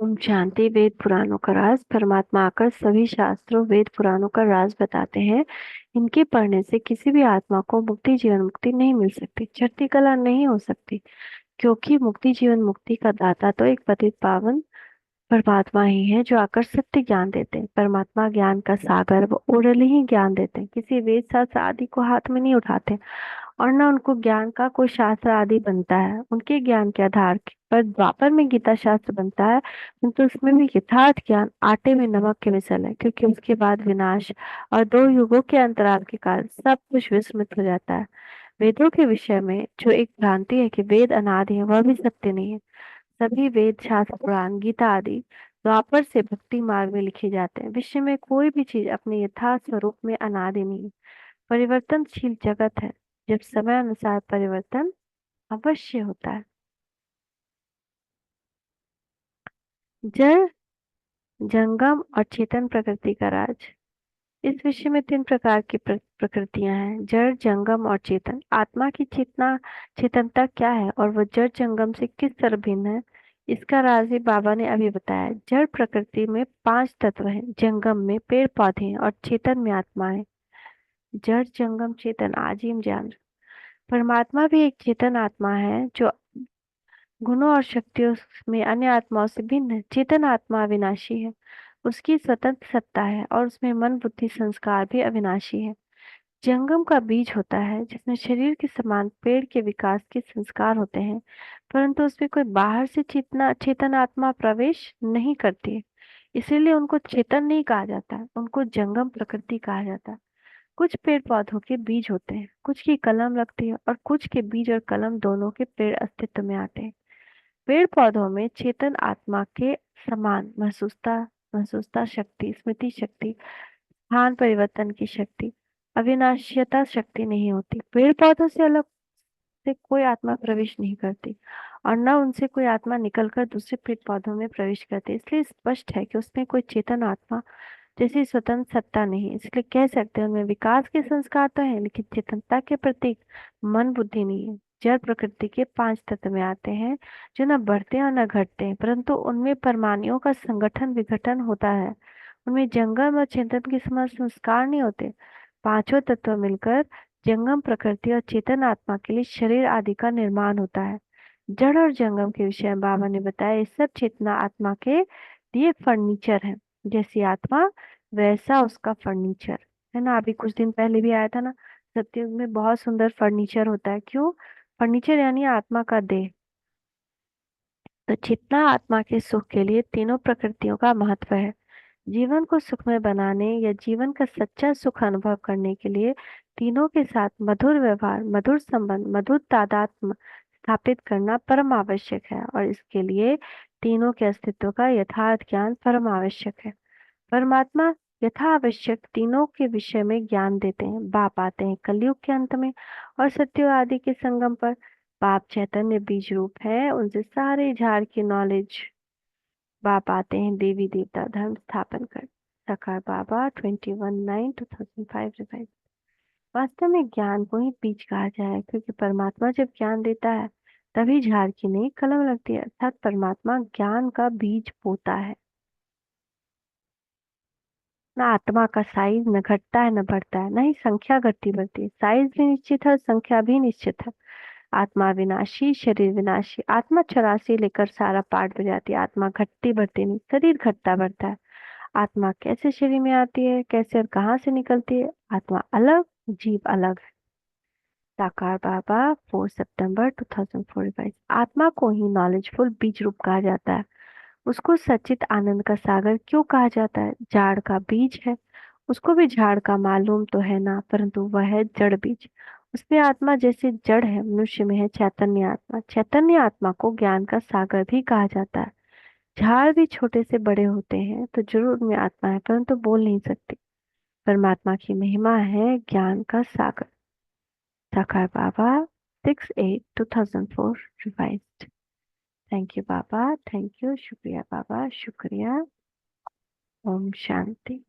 ओम शांति। वेद पुराणों का राज। परमात्मा आकर सभी शास्त्रों वेद पुराणों का राज बताते हैं। इनके पढ़ने से किसी भी आत्मा को मुक्ति जीवन मुक्ति नहीं मिल सकती, चढ़ती कला नहीं हो सकती, क्योंकि मुक्ति जीवन मुक्ति का दाता तो एक पतित पावन परमात्मा ही है, जो आकर सत्य ज्ञान देते हैं। परमात्मा ज्ञान का सागर, वो ओरली ही ज्ञान देते हैं, किसी वेद शास्त्र आदि को हाथ में नहीं उठाते और न उनको ज्ञान का कोई शास्त्र आदि बनता है। उनके ज्ञान के आधार पर द्वापर में गीता शास्त्र बनता है, किंतु उसमें भी यथार्थ ज्ञान आटे में नमक के मिसल है, क्योंकि उसके बाद विनाश और दो युगों के अंतराल के कारण सब कुछ विस्मृत हो जाता है। वेदों के विषय में जो एक भ्रांति है कि वेद अनादि है, वह भी सत्य नहीं है। सभी वेद शास्त्र पुराण गीता आदि द्वापर से भक्ति मार्ग में लिखे जाते हैं। विश्व में कोई भी चीज अपने यथार्थ स्वरूप में अनादि नहीं है, परिवर्तनशील जगत है। जब समय अनुसार परिवर्तन अवश्य होता है। जड़, जंगम और चेतन प्रकृति का राज। इस विषय में तीन प्रकार की प्रकृतियां हैं: जड़, जंगम और चेतन। आत्मा की चेतना चेतनता क्या है और वह जड़ जंगम से किस तरह भिन्न है, इसका राज भी बाबा ने अभी बताया। जड़ प्रकृति में पांच तत्व हैं, जंगम में पेड़ पौधे हैं और चेतन में आत्मा है। जड़ जंगम चेतन आजीम ज्ञान। परमात्मा भी एक चेतन आत्मा है, जो गुणों और शक्तियों में अन्य आत्माओं से भिन्न है। चेतन आत्मा अविनाशी है, उसकी स्वतंत्र सत्ता है और उसमें मन बुद्धि संस्कार भी अविनाशी है। जंगम का बीज होता है, जिसमें शरीर के समान पेड़ के विकास के संस्कार होते हैं, परंतु उसमें कोई बाहर से चेतन आत्मा प्रवेश नहीं करती है, इसीलिए उनको चेतन नहीं कहा जाता है, उनको जंगम प्रकृति कहा जाता है। कुछ पेड़ पौधों के बीज होते हैं, कुछ की कलम लगती है और कुछ के बीज और कलम दोनों के पेड़ अस्तित्व में आते हैं। पेड़ पौधों में चेतन आत्मा के समान महसूसता शक्ति, स्मृति शक्ति, स्थान परिवर्तन की शक्ति, अविनाशियता शक्ति नहीं होती। पेड़ पौधों से अलग से कोई आत्मा प्रवेश नहीं करती और न उनसे कोई आत्मा निकलकर दूसरे पेड़ पौधों में प्रवेश करती, इसलिए स्पष्ट है कि उसमें कोई चेतन आत्मा जैसी स्वतंत्र सत्ता नहीं है। इसलिए कह सकते हैं उनमें विकास के संस्कार तो हैं, लेकिन चेतनता के प्रतीक मन बुद्धि नहीं है। जड़ प्रकृति के पांच तत्व में आते हैं, जो न बढ़ते हैं और न घटते हैं, परंतु उनमें परमाणुओं का संगठन विघटन होता है। उनमें जंगम और चेतन के समान संस्कार नहीं होते। पांचों तत्व मिलकर जंगम प्रकृति और चेतन आत्मा के लिए शरीर आदि का निर्माण होता है। जड़ और जंगम के विषय में बाबा ने बताया, ये सब चेतना आत्मा के लिए फर्नीचर है। जैसी आत्मा वैसा उसका फर्नीचर, है ना। अभी कुछ दिन पहले भी आया था ना, सत्युग में बहुत सुंदर फर्नीचर होता है। क्यों? फर्नीचर यानी आत्मा का देह। तो चेतना आत्मा के सुख के लिए तीनों प्रकृतियों का महत्व है। जीवन को सुखमय बनाने या जीवन का सच्चा सुख अनुभव करने के लिए तीनों के साथ मधुर व्यवहार, मधुर संबंध, मधुर तादात्म्य स्थापित करना परम आवश्यक है, और इसके लिए तीनों के अस्तित्व का यथार्थ ज्ञान परम आवश्यक है। परमात्मा यथा आवश्यक तीनों के विषय में ज्ञान देते हैं। बाप आते हैं कलयुग के अंत में और सत्युग आदि के संगम पर। बाप चैतन्य बीज रूप है, उनसे सारे झाड़ की नॉलेज बाप आते हैं देवी देवता धर्म स्थापन कर। सकार बाबा 21/9/2005 रिवाइज। वास्तव में ज्ञान को ही बीज कहा जाए, क्योंकि परमात्मा जब ज्ञान देता है तभी झाड़ की नई कलम लगती है, अर्थात परमात्मा ज्ञान का बीज बोता है। ना आत्मा का साइज न घटता है न बढ़ता है, न ही संख्या घटती बढ़ती है। साइज भी निश्चित है, संख्या भी निश्चित है। आत्मा विनाशी, शरीर विनाशी। आत्मा 84 लेकर सारा पाठ बजाती है, आत्मा घटती बढ़ती नहीं, शरीर घटता बढ़ता है। आत्मा कैसे शरीर में आती है, कैसे और कहाँ से निकलती है? आत्मा अलग, जीव अलग है। साकार बाबा 4 सितंबर 2045। आत्मा को ही नॉलेजफुल बीज रूप कहा जाता है। उसको सच्चित आनंद का सागर क्यों कहा जाता है? झाड़ का बीज है, उसको भी झाड़ का मालूम तो है ना, परंतु वह है जड़ बीज। उसमें आत्मा जैसे जड़ है, मनुष्य में है चैतन्य आत्मा। चैतन्य आत्मा को ज्ञान का सागर भी कहा जाता है। झाड़ भी छोटे से बड़े होते हैं तो जरूर उनमें आत्मा है, परंतु बोल नहीं सकते। परमात्मा की महिमा है ज्ञान का सागर। साकार बाबा 6/8/2004 revised. Thank you Baba, thank you, शुक्रिया बाबा, शुक्रिया। ओम शांति।